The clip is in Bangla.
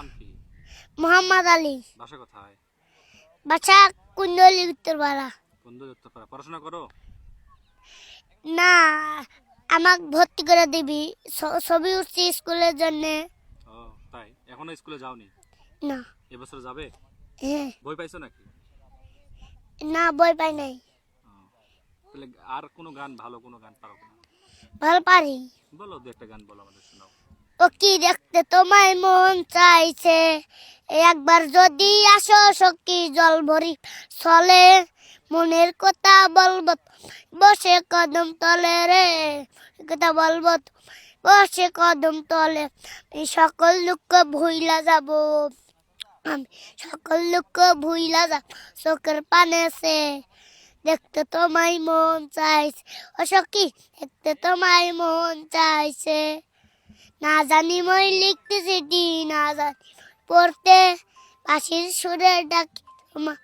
নাম কি? মোহাম্মদ আলী। বাসা কোথায়? বাসা কুন্দলি উত্তরপাড়া। বন্ধু উত্তরপাড়া। পড়াশোনা করো? না, আমাকে ভর্তি করে দিবি ছবি উঠছি স্কুলের জন্য। ও তাই, এখনো স্কুলে যাওনি? না। এবছর যাবে? হ্যাঁ। বই পাইছো নাকি? না, বই পাই নাই। ও, তাহলে আর কোনো গান, ভালো কোনো গান পারো কিনা? ভালো পারি। বলো, দু একটা গান বলো, আমাদের শোনাও। ও কি দেখতে তোমায় মন চাইছে, একবার যদি আসো সখী জল ভরি চলে, মনের কথা বলবো বসে কদম তলে রে, কথা বলবো বসে কদম তলে, এই সকল দুঃখ ভুইলা যাব, আমি সকল দুঃখ ভুইলা যাব চোখের পানে সে, দেখতে তোমায় মন চাইছে ও সখী, দেখতে তোমায় মন চাইছে, না জানি মই লিখতে চিঠি, না জানি পড়তে, বাঁশির সুরে ডাকি তোমার